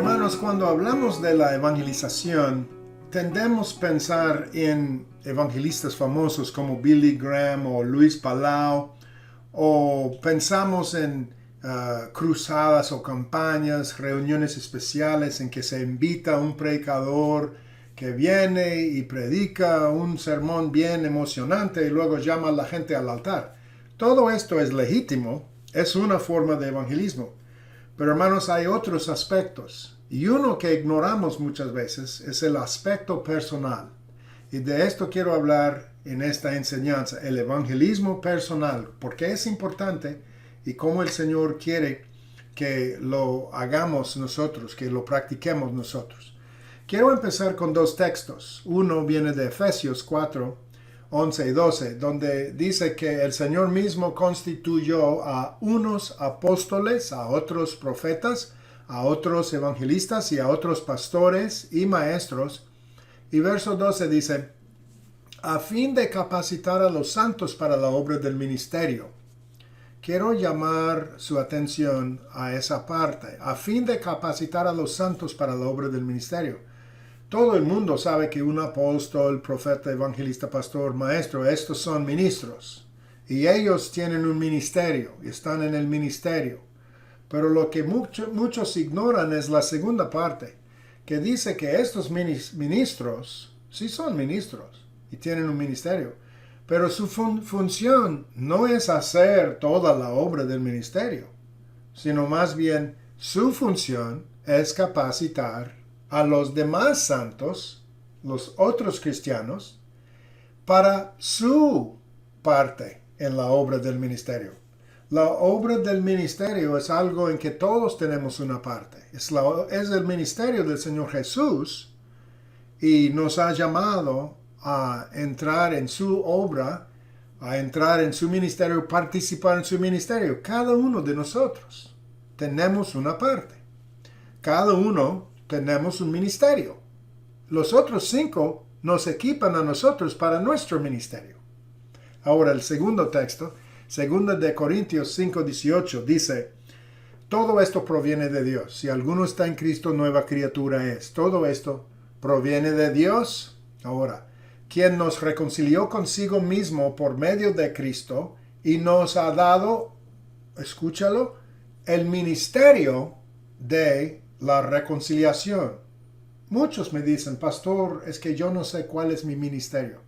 Hermanos, cuando hablamos de la evangelización, tendemos a pensar en evangelistas famosos como Billy Graham o Luis Palau, o pensamos en cruzadas o campañas, reuniones especiales en que se invita a un predicador que viene y predica un sermón bien emocionante y luego llama a la gente al altar. Todo esto es legítimo, es una forma de evangelismo. Pero hermanos, hay otros aspectos. Y uno que ignoramos muchas veces es el aspecto personal. Y de esto quiero hablar en esta enseñanza, el evangelismo personal, porque es importante y cómo el Señor quiere que lo hagamos nosotros, que lo practiquemos nosotros. Quiero empezar con dos textos. Uno viene de Efesios 4, 11 y 12, donde dice que el Señor mismo constituyó a unos apóstoles, a otros profetas, a otros evangelistas y a otros pastores y maestros. Y verso 12 dice, a fin de capacitar a los santos para la obra del ministerio. Quiero llamar su atención a esa parte, a fin de capacitar a los santos para la obra del ministerio. Todo el mundo sabe que un apóstol, profeta, evangelista, pastor, maestro, estos son ministros. Y ellos tienen un ministerio, están en el ministerio. Pero lo que muchos ignoran es la segunda parte, que dice que estos ministros, sí son ministros y tienen un ministerio, pero su función no es hacer toda la obra del ministerio, sino más bien su función es capacitar a los demás santos, los otros cristianos, para su parte en la obra del ministerio. La obra del ministerio es algo en que todos tenemos una parte. Es el ministerio del Señor Jesús y nos ha llamado a entrar en su obra, a entrar en su ministerio, participar en su ministerio. Cada uno de nosotros tenemos una parte. Cada uno tenemos un ministerio. Los otros 5 nos equipan a nosotros para nuestro ministerio. Ahora el segundo texto, 2 de Corintios 5:18, dice, todo esto proviene de Dios. Si alguno está en Cristo, nueva criatura es. Todo esto proviene de Dios. Ahora, quien nos reconcilió consigo mismo por medio de Cristo y nos ha dado, escúchalo, el ministerio de la reconciliación. Muchos me dicen, pastor, es que yo no sé cuál es mi ministerio.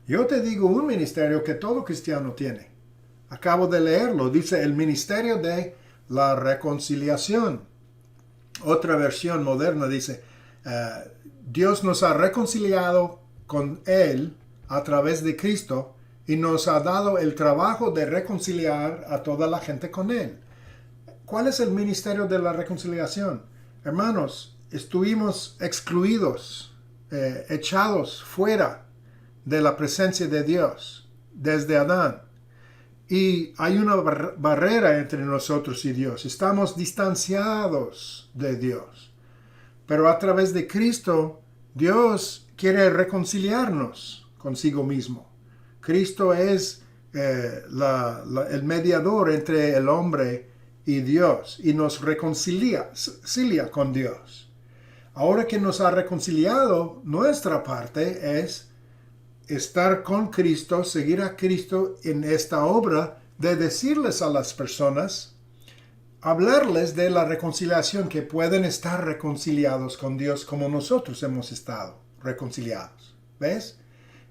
Yo te digo un ministerio que todo cristiano tiene. Acabo de leerlo, dice el ministerio de la reconciliación. Otra versión moderna dice, Dios nos ha reconciliado con Él a través de Cristo y nos ha dado el trabajo de reconciliar a toda la gente con Él. ¿Cuál es el ministerio de la reconciliación? Hermanos, estuvimos excluidos, echados fuera de la presencia de Dios desde Adán. Y hay una barrera entre nosotros y Dios. Estamos distanciados de Dios. Pero a través de Cristo, Dios quiere reconciliarnos consigo mismo. Cristo es el mediador entre el hombre y Dios y nos reconcilia con Dios. Ahora que nos ha reconciliado, nuestra parte es estar con Cristo, seguir a Cristo en esta obra de decirles a las personas, hablarles de la reconciliación, que pueden estar reconciliados con Dios como nosotros hemos estado reconciliados. ¿Ves?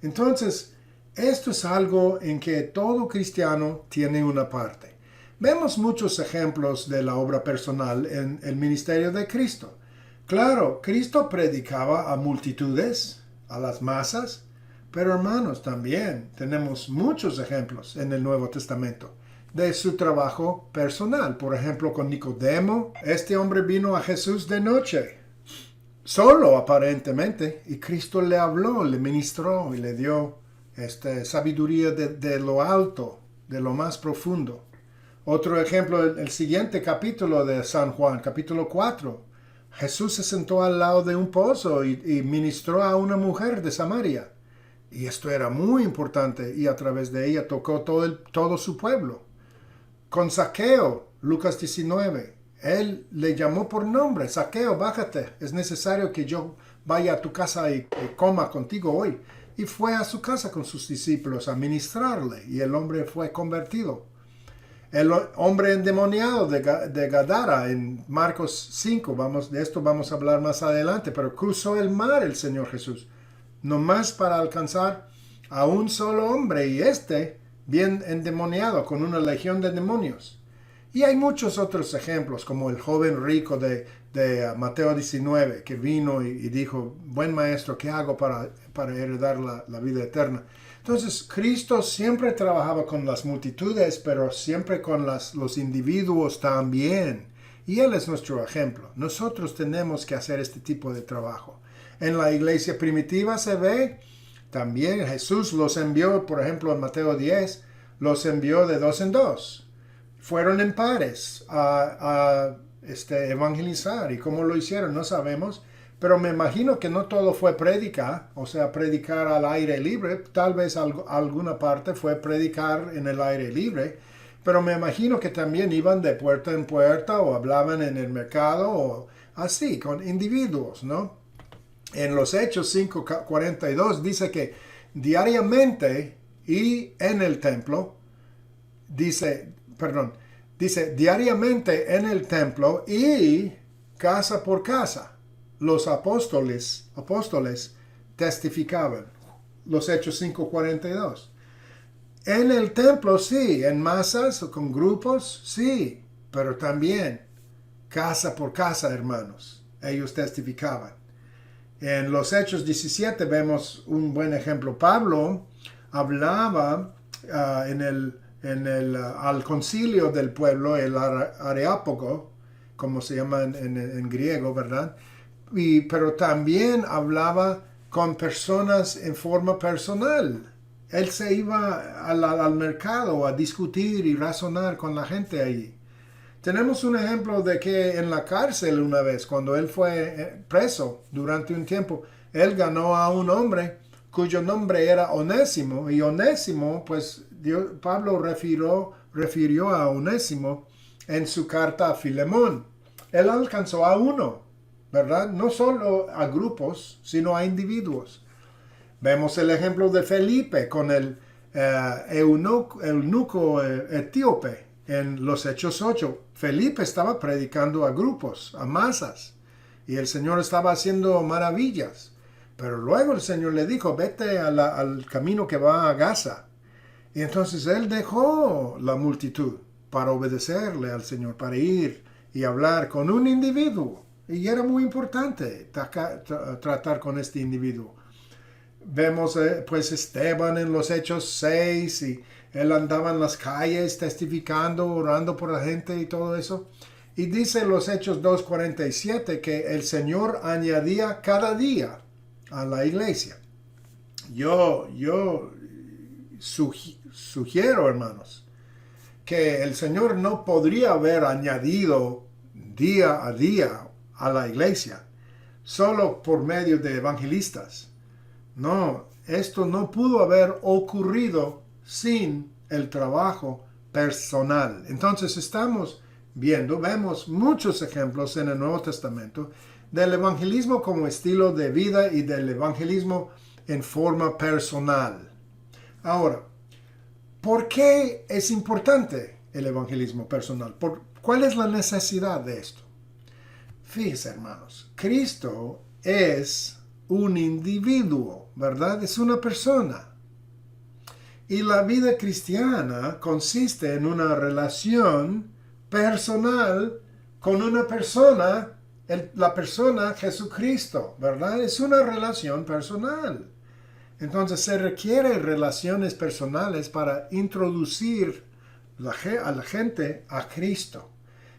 Entonces, esto es algo en que todo cristiano tiene una parte. Vemos muchos ejemplos de la obra personal en el ministerio de Cristo. Claro, Cristo predicaba a multitudes, a las masas, pero hermanos, también tenemos muchos ejemplos en el Nuevo Testamento de su trabajo personal. Por ejemplo, con Nicodemo, este hombre vino a Jesús de noche, solo aparentemente, y Cristo le habló, le ministró y le dio sabiduría de lo alto, de lo más profundo. Otro ejemplo, el siguiente capítulo de San Juan, capítulo 4. Jesús se sentó al lado de un pozo y ministró a una mujer de Samaria. Y esto era muy importante y a través de ella tocó todo su pueblo. Con Zaqueo, Lucas 19, Él le llamó por nombre: Zaqueo, bájate, es necesario que yo vaya a tu casa y coma contigo hoy. Y fue a su casa con sus discípulos a ministrarle, y el hombre fue convertido. El hombre endemoniado de Gadara en Marcos 5, de esto vamos a hablar más adelante, pero cruzó el mar el Señor Jesús, nomás para alcanzar a un solo hombre, y bien endemoniado, con una legión de demonios. Y hay muchos otros ejemplos, como el joven rico de Mateo 19, que vino y dijo: buen maestro, ¿qué hago para heredar la vida eterna? Entonces, Cristo siempre trabajaba con las multitudes, pero siempre con los individuos también. Y Él es nuestro ejemplo. Nosotros tenemos que hacer este tipo de trabajo. En la iglesia primitiva se ve también. Jesús los envió, por ejemplo, en Mateo 10, los envió de 2 en 2. Fueron en pares a evangelizar. ¿Y cómo lo hicieron? No sabemos. Pero me imagino que no todo fue predicar, o sea, predicar al aire libre. Tal vez alguna parte fue predicar en el aire libre. Pero me imagino que también iban de puerta en puerta o hablaban en el mercado o así, con individuos, ¿no? En los Hechos 5:42 dice que diariamente y en el templo, dice diariamente en el templo y casa por casa, los apóstoles testificaban. Los Hechos 5:42. En el templo sí, en masas o con grupos sí, pero también casa por casa, hermanos. Ellos testificaban. En los Hechos 17 vemos un buen ejemplo. Pablo hablaba al concilio del pueblo, el Areópago, como se llama en griego, ¿verdad? Pero también hablaba con personas en forma personal. Él se iba al mercado a discutir y razonar con la gente allí. Tenemos un ejemplo de que en la cárcel una vez, cuando él fue preso durante un tiempo, él ganó a un hombre cuyo nombre era Onésimo, y Onésimo, pues Pablo refirió a Onésimo en su carta a Filemón. Él alcanzó a uno, ¿verdad? No solo a grupos, sino a individuos. Vemos el ejemplo de Felipe con el eunuco etíope en los Hechos 8. Felipe estaba predicando a grupos, a masas, y el Señor estaba haciendo maravillas. Pero luego el Señor le dijo: vete al camino que va a Gaza. Y entonces él dejó la multitud para obedecerle al Señor, para ir y hablar con un individuo. Y era muy importante tratar con este individuo. Vemos pues Esteban en los Hechos 6, y él andaba en las calles testificando, orando por la gente y todo eso. Y dice en los Hechos 2:47 que el Señor añadía cada día a la iglesia. Yo sugiero, hermanos, que el Señor no podría haber añadido día a día a la iglesia solo por medio de evangelistas. No, esto no pudo haber ocurrido sin el trabajo personal. Entonces vemos muchos ejemplos en el Nuevo Testamento del evangelismo como estilo de vida y del evangelismo en forma personal. Ahora, ¿por qué es importante el evangelismo personal? ¿Cuál es la necesidad de esto? Fíjense, hermanos, Cristo es un individuo, ¿verdad? Es una persona. Y la vida cristiana consiste en una relación personal con una persona, la persona Jesucristo, ¿verdad? Es una relación personal. Entonces se requieren relaciones personales para introducir a la gente a Cristo.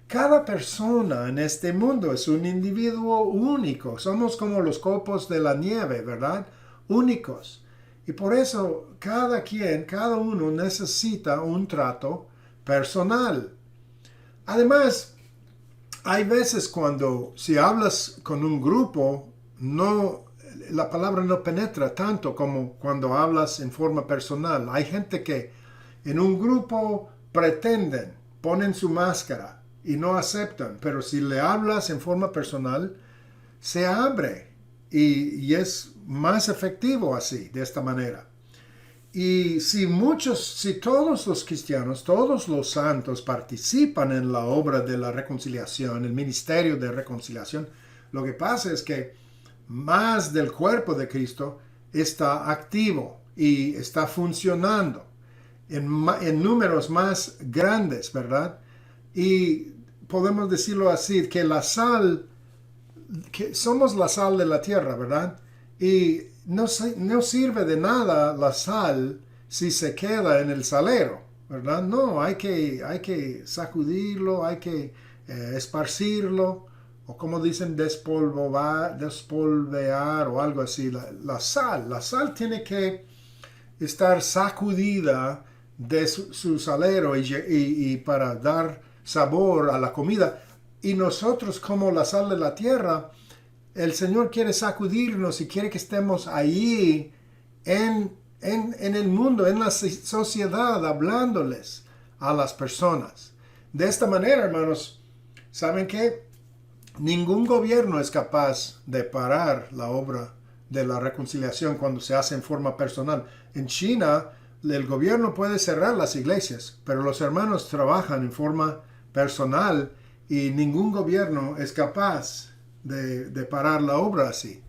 Cada persona en este mundo es un individuo único. Somos como los copos de la nieve, ¿verdad? Únicos. Y por eso cada uno necesita un trato personal. Además, hay veces si hablas con un grupo, la palabra no penetra tanto como cuando hablas en forma personal. Hay gente que en un grupo ponen su máscara y no aceptan. Pero si le hablas en forma personal, se abre y es más efectivo así, de esta manera. Y si todos los cristianos, todos los santos participan en la obra de la reconciliación, el ministerio de reconciliación, lo que pasa es que más del cuerpo de Cristo está activo y está funcionando en números más grandes, ¿verdad? Y podemos decirlo así, que la sal, que somos la sal de la tierra, ¿verdad? Y no sirve de nada la sal si se queda en el salero, ¿verdad? No, hay que sacudirlo, hay que esparcirlo, o como dicen, despolvear o algo así. La sal tiene que estar sacudida de su salero y para dar sabor a la comida. Y nosotros, como la sal de la tierra, el Señor quiere sacudirnos y quiere que estemos ahí en el mundo, en la sociedad, hablándoles a las personas. De esta manera, hermanos, ¿saben qué? Ningún gobierno es capaz de parar la obra de la reconciliación cuando se hace en forma personal. En China, el gobierno puede cerrar las iglesias, pero los hermanos trabajan en forma personal y ningún gobierno es capaz de parar la obra así.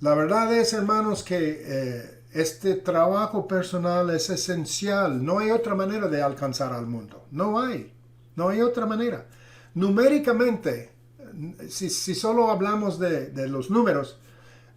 La verdad es, hermanos, que este trabajo personal es esencial. No hay otra manera de alcanzar al mundo. No hay otra manera. Numéricamente, si solo hablamos de los números,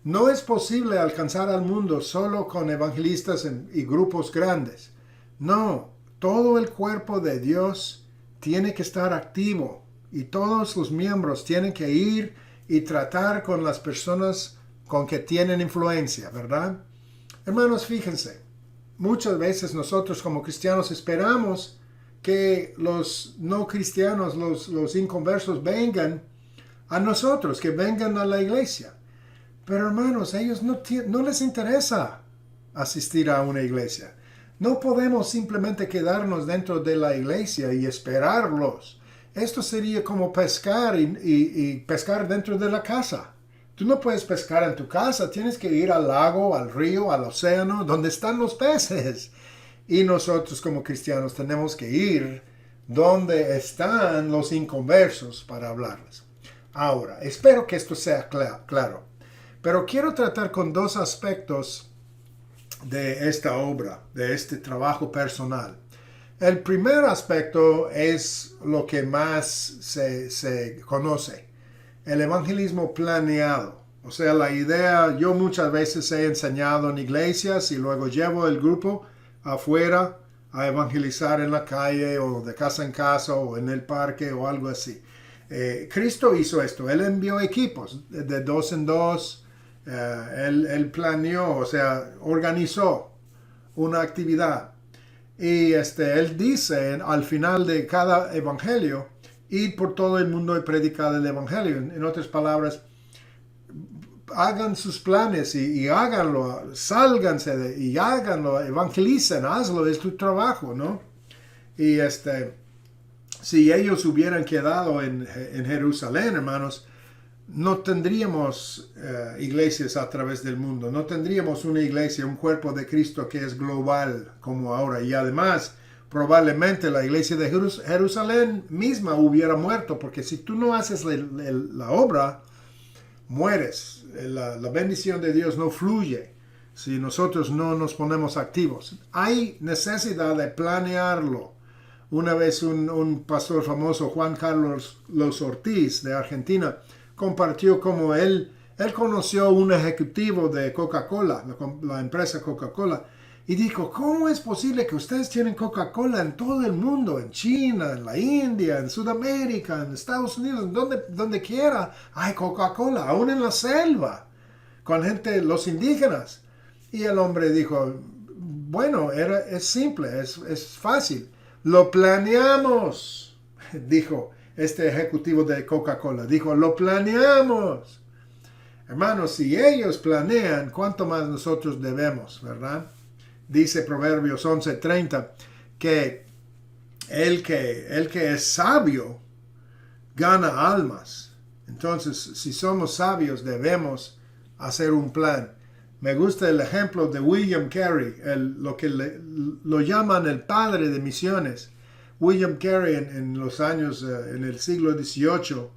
no es posible alcanzar al mundo solo con evangelistas y grupos grandes. No, todo el cuerpo de Dios tiene que estar activo y todos los miembros tienen que ir y tratar con las personas con que tienen influencia, ¿verdad? Hermanos, fíjense, muchas veces nosotros como cristianos esperamos que los no cristianos, los inconversos vengan a nosotros, que vengan a la iglesia. Pero hermanos, a ellos no les interesa asistir a una iglesia. No podemos simplemente quedarnos dentro de la iglesia y esperarlos. Esto sería como pescar y pescar dentro de la casa. Tú no puedes pescar en tu casa, tienes que ir al lago, al río, al océano, donde están los peces. Y nosotros como cristianos tenemos que ir donde están los inconversos para hablarles. Ahora, espero que esto sea claro. Pero quiero tratar con dos aspectos de esta obra, de este trabajo personal. El primer aspecto es lo que más se conoce, el evangelismo planeado. O sea, la idea, yo muchas veces he enseñado en iglesias y luego llevo el grupo afuera a evangelizar en la calle o de casa en casa o en el parque o algo así. Cristo hizo esto, Él envió equipos de dos en dos, él planeó, o sea, organizó una actividad. Y Él dice al final de cada evangelio, id por todo el mundo y predicar el evangelio. En otras palabras, hagan sus planes y háganlo, sálganse y háganlo, evangelicen, hazlo, es tu trabajo, ¿no? Y si ellos hubieran quedado en Jerusalén, hermanos, no tendríamos iglesias a través del mundo, no tendríamos una iglesia, un cuerpo de Cristo que es global como ahora. Y además, probablemente la iglesia de Jerusalén misma hubiera muerto, porque si tú no haces la obra, mueres. La bendición de Dios no fluye si nosotros no nos ponemos activos. Hay necesidad de planearlo. Una vez un pastor famoso, Juan Carlos Los Ortiz, de Argentina, compartió cómo él conoció un ejecutivo de Coca-Cola, la empresa Coca-Cola, y dijo, ¿cómo es posible que ustedes tienen Coca-Cola en todo el mundo, en China, en la India, en Sudamérica, en Estados Unidos, donde quiera hay Coca-Cola, aún en la selva, con los indígenas? Y el hombre dijo, bueno, es simple, es fácil. Lo planeamos, dijo este ejecutivo de Coca-Cola. Dijo, lo planeamos. Hermanos, si ellos planean, ¿cuánto más nosotros debemos, verdad? Dice Proverbios 11:30 que el que es sabio gana almas. Entonces, si somos sabios, debemos hacer un plan. Me gusta el ejemplo de William Carey, lo que lo llaman el padre de misiones. William Carey en los años, en el siglo XVIII,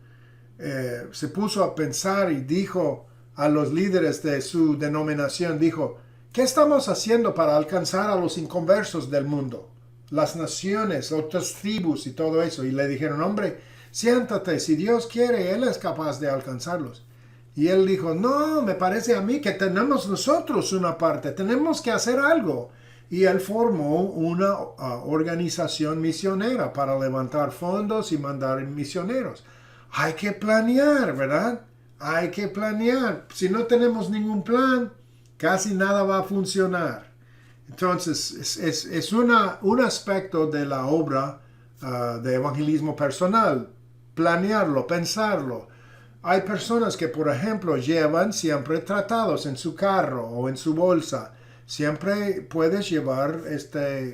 se puso a pensar y dijo a los líderes de su denominación, dijo, ¿qué estamos haciendo para alcanzar a los inconversos del mundo? Las naciones, otras tribus y todo eso. Y le dijeron, hombre, siéntate, si Dios quiere, Él es capaz de alcanzarlos. Y él dijo, no, me parece a mí que tenemos nosotros una parte, tenemos que hacer algo. Y él formó una organización misionera para levantar fondos y mandar misioneros. Hay que planear, ¿verdad? Hay que planear. Si no tenemos ningún plan, casi nada va a funcionar. Entonces, es un aspecto de la obra de evangelismo personal. Planearlo, pensarlo. Hay personas que, por ejemplo, llevan siempre tratados en su carro o en su bolsa. Siempre puedes llevar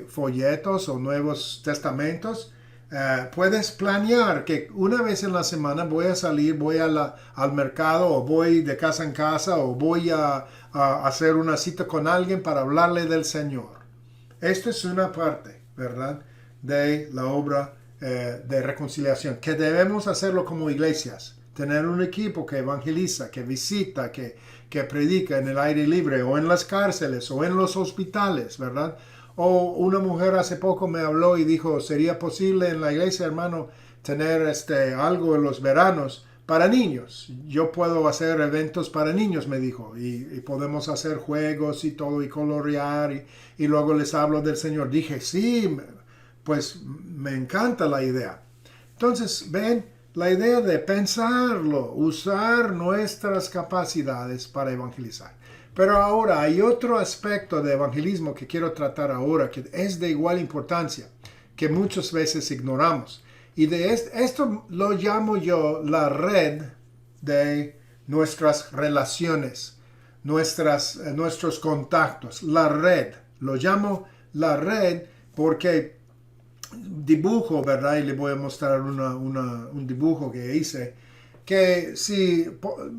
folletos o nuevos testamentos. Puedes planear que una vez en la semana voy a salir, voy al mercado o voy de casa en casa o voy a hacer una cita con alguien para hablarle del Señor. Esto es una parte, ¿verdad?, de la obra de reconciliación, que debemos hacerlo como iglesias. Tener un equipo que evangeliza, que visita, que predica en el aire libre o en las cárceles o en los hospitales, ¿verdad? O una mujer hace poco me habló y dijo, ¿sería posible en la iglesia, hermano, tener algo en los veranos para niños? Yo puedo hacer eventos para niños, me dijo, y podemos hacer juegos y todo y colorear y luego les hablo del Señor. Dije, sí, pues me encanta la idea. Entonces, ven, la idea de pensarlo, usar nuestras capacidades para evangelizar. Pero ahora hay otro aspecto de evangelismo que quiero tratar ahora, que es de igual importancia, que muchas veces ignoramos. Y de esto lo llamo yo la red de nuestras relaciones, nuestros contactos. La red, lo llamo la red porque dibujo, ¿verdad? Y le voy a mostrar un dibujo que hice, que si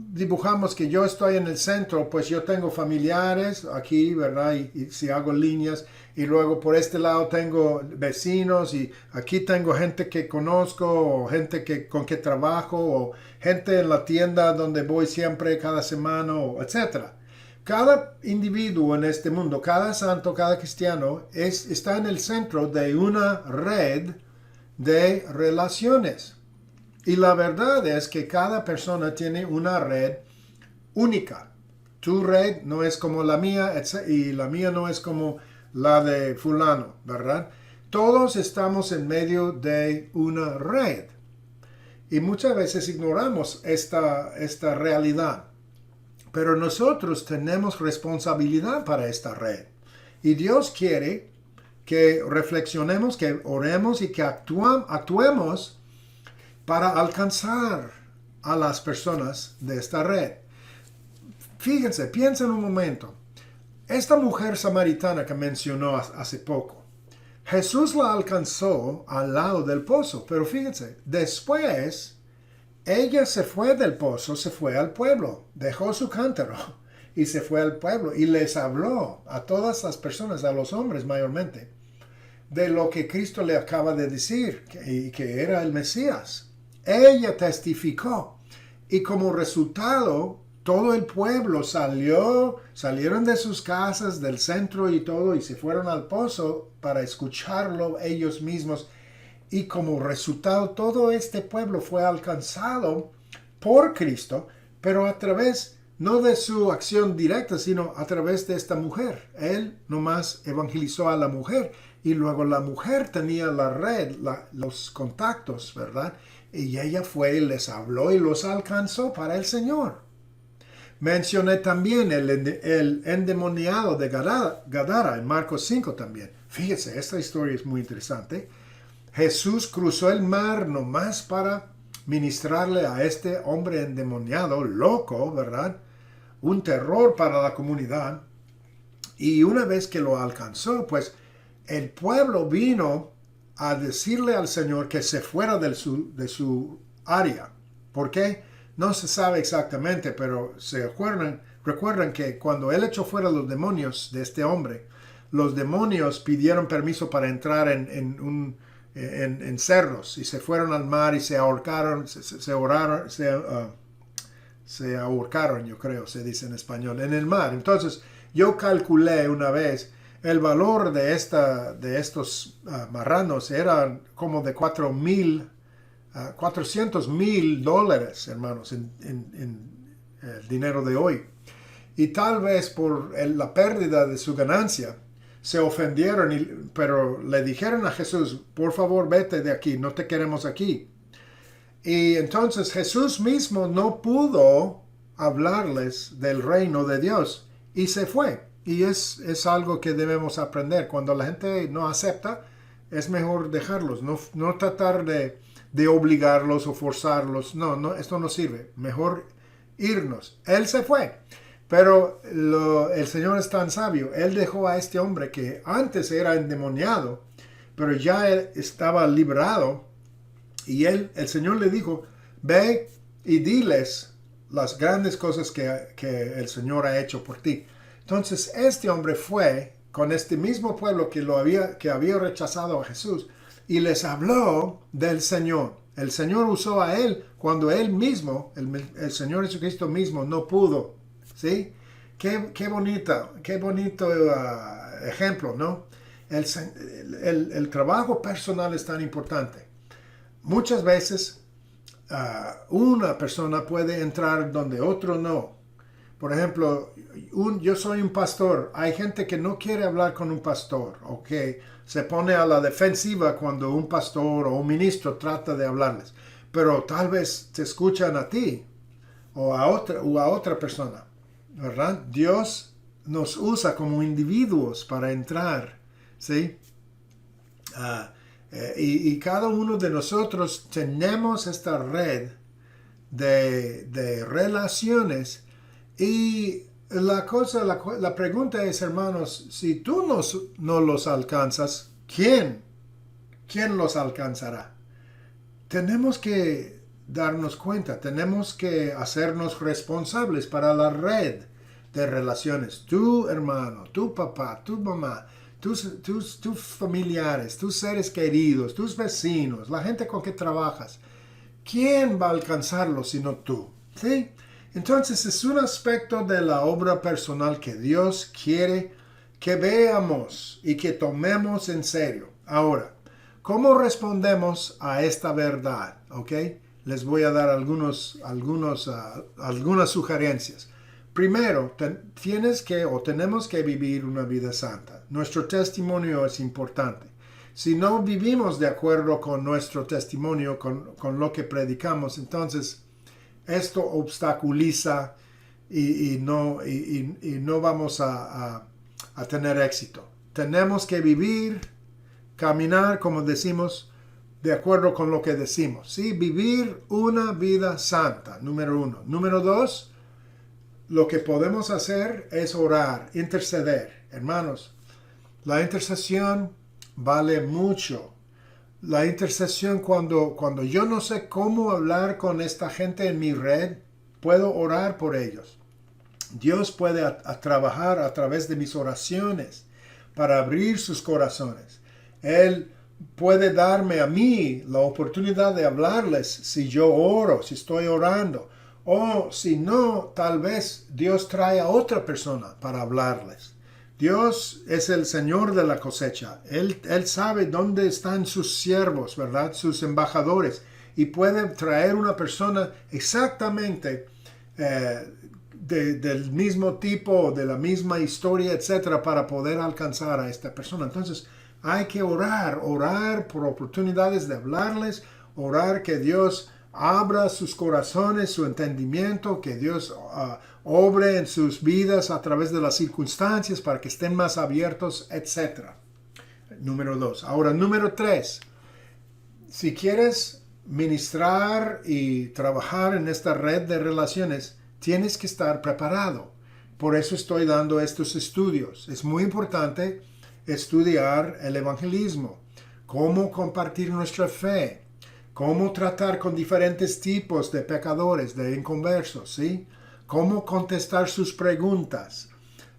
dibujamos que yo estoy en el centro, pues yo tengo familiares aquí, ¿verdad? Y si hago líneas, y luego por este lado tengo vecinos, y aquí tengo gente que conozco, o gente con que trabajo, o gente en la tienda donde voy siempre cada semana, etcétera. Cada individuo en este mundo, cada santo, cada cristiano, está en el centro de una red de relaciones. Y la verdad es que cada persona tiene una red única. Tu red no es como la mía y la mía no es como la de fulano, ¿verdad? Todos estamos en medio de una red. Y muchas veces ignoramos esta realidad. Pero nosotros tenemos responsabilidad para esta red. Y Dios quiere que reflexionemos, que oremos y que actuemos para alcanzar a las personas de esta red. Fíjense, piensen un momento. Esta mujer samaritana que mencionó hace poco, Jesús la alcanzó al lado del pozo. Pero fíjense, después ella se fue del pozo, se fue al pueblo, dejó su cántaro y se fue al pueblo y les habló a todas las personas, a los hombres mayormente, de lo que Cristo le acaba de decir, que era el Mesías. Ella testificó y como resultado todo el pueblo salieron de sus casas, del centro y todo, y se fueron al pozo para escucharlo ellos mismos. Y como resultado, todo este pueblo fue alcanzado por Cristo, pero a través, no de su acción directa, sino a través de esta mujer. Él nomás evangelizó a la mujer y luego la mujer tenía la red, los contactos, ¿verdad? Y ella fue y les habló y los alcanzó para el Señor. Mencioné también el endemoniado de Gadara en Marcos 5 también. Fíjese, esta historia es muy interesante. Jesús cruzó el mar nomás para ministrarle a este hombre endemoniado, loco, ¿verdad? Un terror para la comunidad. Y una vez que lo alcanzó, pues el pueblo vino a decirle al Señor que se fuera de su área. ¿Por qué? No se sabe exactamente, pero recuerdan que cuando él echó fuera los demonios de este hombre, los demonios pidieron permiso para entrar en cerros y se fueron al mar y se ahorcaron, se ahorcaron, yo creo, se dice en español, en el mar. Entonces, yo calculé una vez el valor de estos marranos era como de $400,000, hermanos, en el dinero de hoy. Y tal vez por la pérdida de su ganancia, se ofendieron, pero le dijeron a Jesús, por favor, vete de aquí, no te queremos aquí. Y entonces Jesús mismo no pudo hablarles del reino de Dios y se fue. Y es algo que debemos aprender. Cuando la gente no acepta, es mejor dejarlos, no tratar de obligarlos o forzarlos. No, esto no sirve. Mejor irnos. Él se fue. Pero el Señor es tan sabio. Él dejó a este hombre que antes era endemoniado, pero ya estaba librado. Y el Señor le dijo, ve y diles las grandes cosas que el Señor ha hecho por ti. Entonces este hombre fue con este mismo pueblo que había rechazado a Jesús y les habló del Señor. El Señor usó a él cuando él mismo, el Señor Jesucristo mismo, no pudo. ¿Sí? Qué bonito ejemplo, ¿no? El trabajo personal es tan importante. Muchas veces una persona puede entrar donde otro no. Por ejemplo, yo soy un pastor. Hay gente que no quiere hablar con un pastor, o que se pone a la defensiva cuando un pastor o un ministro trata de hablarles. Pero tal vez te escuchan a ti o a otra persona, ¿verdad? Dios nos usa como individuos para entrar, ¿sí? Y cada uno de nosotros tenemos esta red de relaciones. Y la pregunta es, hermanos, si tú no los alcanzas, ¿quién los alcanzará? Tenemos que darnos cuenta, tenemos que hacernos responsables para la red de relaciones. Tu hermano, tu papá, tu mamá, tus familiares, tus seres queridos, tus vecinos, la gente con que trabajas. ¿Quién va a alcanzarlos sino tú? ¿Sí? Entonces es un aspecto de la obra personal que Dios quiere que veamos y que tomemos en serio. Ahora, ¿cómo respondemos a esta verdad? ¿Ok? Les voy a dar algunas sugerencias. Primero, tenemos que vivir una vida santa. Nuestro testimonio es importante. Si no vivimos de acuerdo con nuestro testimonio, con lo que predicamos, entonces esto obstaculiza y no vamos a tener éxito. Tenemos que caminar, como decimos, de acuerdo con lo que decimos. ¿Sí? Vivir una vida santa, número 1. Número 2, lo que podemos hacer es orar, interceder. Hermanos, la intercesión vale mucho. La intercesión, cuando yo no sé cómo hablar con esta gente en mi red, puedo orar por ellos. Dios puede trabajar a través de mis oraciones para abrir sus corazones. Él puede darme a mí la oportunidad de hablarles si yo oro, si estoy orando. O si no, tal vez Dios trae a otra persona para hablarles. Dios es el Señor de la cosecha. Él sabe dónde están sus siervos, ¿verdad? Sus embajadores. Y puede traer una persona exactamente del mismo tipo, de la misma historia, etcétera, para poder alcanzar a esta persona. Entonces, hay que orar por oportunidades de hablarles, orar que Dios abra sus corazones, su entendimiento, que Dios obre en sus vidas a través de las circunstancias para que estén más abiertos, etc. Número 2. Ahora, número 3. Si quieres ministrar y trabajar en esta red de relaciones, tienes que estar preparado. Por eso estoy dando estos estudios. Es muy importante estudiar el evangelismo, cómo compartir nuestra fe, cómo tratar con diferentes tipos de pecadores, de inconversos, ¿sí? Cómo contestar sus preguntas,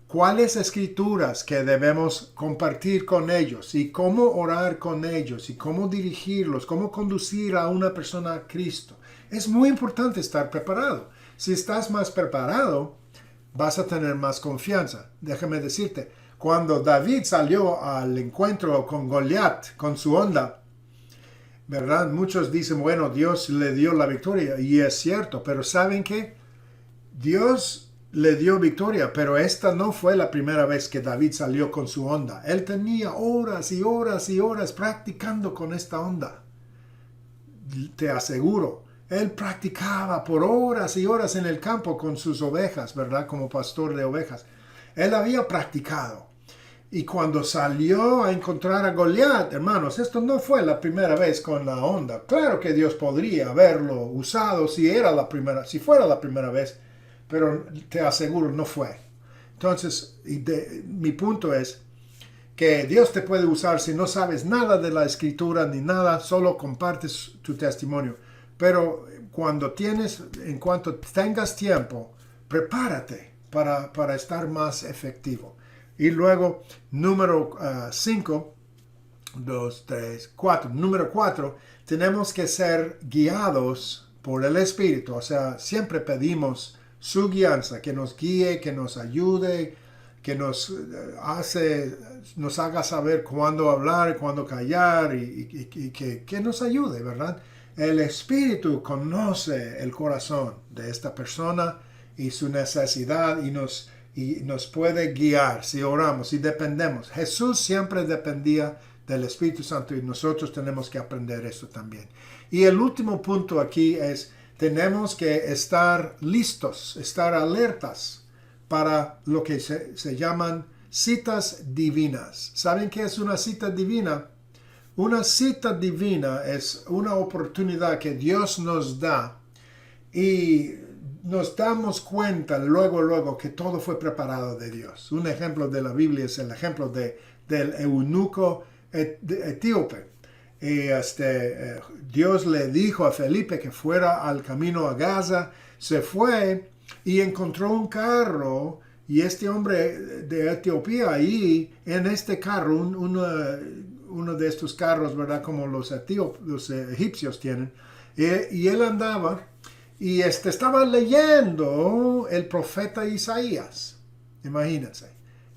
cuáles escrituras que debemos compartir con ellos y cómo orar con ellos y cómo dirigirlos, cómo conducir a una persona a Cristo. Es muy importante estar preparado. Si estás más preparado, vas a tener más confianza. Déjame decirte, cuando David salió al encuentro con Goliat, con su onda, ¿verdad? Muchos dicen, bueno, Dios le dio la victoria, y es cierto, pero ¿saben qué? Dios le dio victoria, pero esta no fue la primera vez que David salió con su onda. Él tenía horas y horas y horas practicando con esta onda. Te aseguro, él practicaba por horas y horas en el campo con sus ovejas, ¿verdad? Como pastor de ovejas. Él había practicado. Y cuando salió a encontrar a Goliat, hermanos, esto no fue la primera vez con la onda. Claro que Dios podría haberlo usado si fuera la primera vez, pero te aseguro no fue. Entonces, mi punto es que Dios te puede usar si no sabes nada de la escritura ni nada, solo compartes tu testimonio. Pero en cuanto tengas tiempo, prepárate para estar más efectivo. Y luego, número 5, 2, 3, 4. Número 4, tenemos que ser guiados por el Espíritu. O sea, siempre pedimos su guianza, que nos guíe, que nos ayude, que nos haga saber cuándo hablar, cuándo callar y que nos ayude, ¿verdad? El Espíritu conoce el corazón de esta persona y su necesidad y nos puede guiar si oramos y dependemos. Jesús siempre dependía del Espíritu Santo y nosotros tenemos que aprender esto también. Y el último punto aquí es, tenemos que estar listos, estar alertas para lo que se llaman citas divinas. ¿Saben qué es una cita divina? Una cita divina es una oportunidad que Dios nos da y nos damos cuenta luego que todo fue preparado de Dios. Un ejemplo de la Biblia es el ejemplo del eunuco etíope. Y Dios le dijo a Felipe que fuera al camino a Gaza, se fue y encontró un carro, y este hombre de Etiopía ahí, en este carro, uno de estos carros, ¿verdad? Como los egipcios tienen, y él andaba y estaba leyendo el profeta Isaías. Imagínense.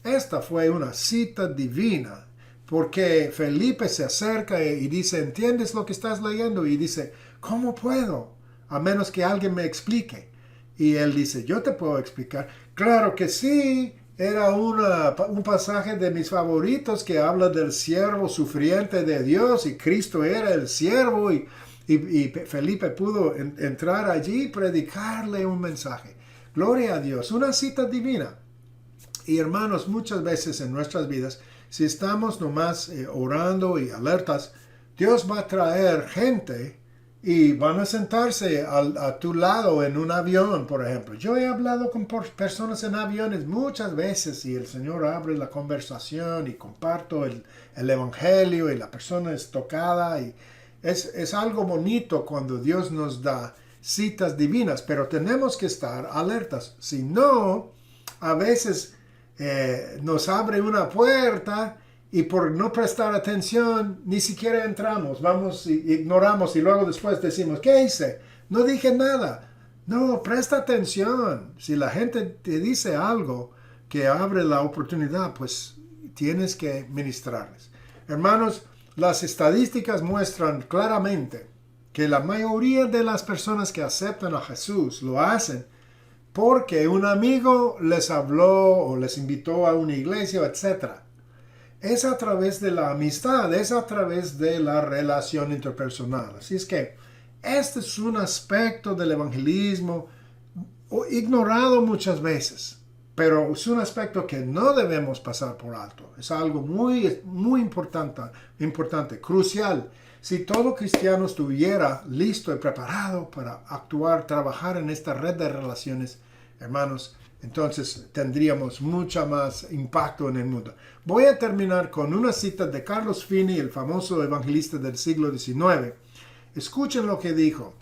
Esta fue una cita divina, porque Felipe se acerca y dice, ¿entiendes lo que estás leyendo? Y dice, ¿cómo puedo? A menos que alguien me explique. Y él dice, yo te puedo explicar. Claro que sí. Era un pasaje de mis favoritos que habla del siervo sufriente de Dios, y Cristo era el siervo, y Felipe pudo entrar allí y predicarle un mensaje. Gloria a Dios, una cita divina. Y hermanos, muchas veces en nuestras vidas, si estamos nomás orando y alertas, Dios va a traer gente y van a sentarse a tu lado en un avión, por ejemplo. Yo he hablado con personas en aviones muchas veces y el Señor abre la conversación y comparto el Evangelio y la persona es tocada. Y es algo bonito cuando Dios nos da citas divinas, pero tenemos que estar alertas. Si no, a veces nos abre una puerta y por no prestar atención ni siquiera entramos, vamos y ignoramos y luego después decimos, ¿qué hice? No dije nada. No, presta atención. Si la gente te dice algo que abre la oportunidad, pues tienes que ministrarles. Hermanos, las estadísticas muestran claramente que la mayoría de las personas que aceptan a Jesús lo hacen porque un amigo les habló o les invitó a una iglesia, etc. Es a través de la amistad, es a través de la relación interpersonal. Así es que este es un aspecto del evangelismo ignorado muchas veces, pero es un aspecto que no debemos pasar por alto. Es algo muy, muy importante, crucial. Si todo cristiano estuviera listo y preparado para actuar, trabajar en esta red de relaciones, hermanos, entonces tendríamos mucho más impacto en el mundo. Voy a terminar con una cita de Carlos Finney, el famoso evangelista del siglo XIX. Escuchen lo que dijo.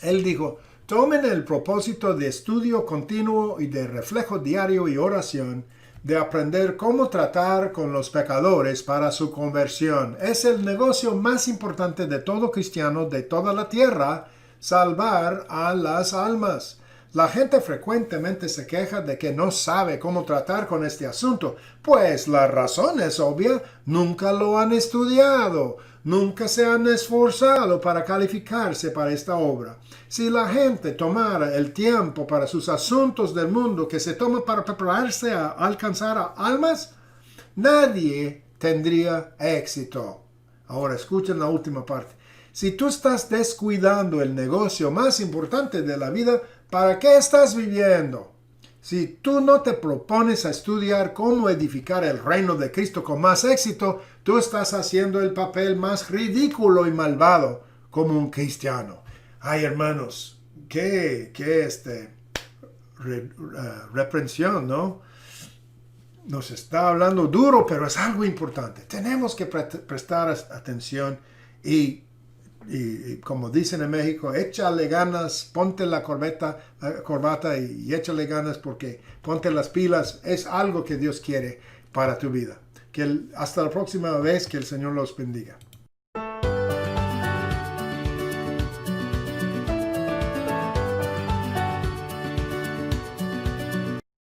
Él dijo, tomen el propósito de estudio continuo y de reflejo diario y oración, de aprender cómo tratar con los pecadores para su conversión. Es el negocio más importante de todo cristiano de toda la tierra, salvar a las almas. La gente frecuentemente se queja de que no sabe cómo tratar con este asunto, pues la razón es obvia, nunca lo han estudiado, nunca se han esforzado para calificarse para esta obra. Si la gente tomara el tiempo para sus asuntos del mundo que se toma para prepararse a alcanzar a almas, nadie tendría éxito. Ahora escuchen la última parte. Si tú estás descuidando el negocio más importante de la vida, ¿para qué estás viviendo? Si tú no te propones a estudiar cómo edificar el reino de Cristo con más éxito, tú estás haciendo el papel más ridículo y malvado como un cristiano. Ay, hermanos, qué reprensión, ¿no? Nos está hablando duro, pero es algo importante. Tenemos que prestar atención y como dicen en México, échale ganas, ponte la corbata y échale ganas porque ponte las pilas. Es algo que Dios quiere para tu vida. Hasta la próxima vez, que el Señor los bendiga.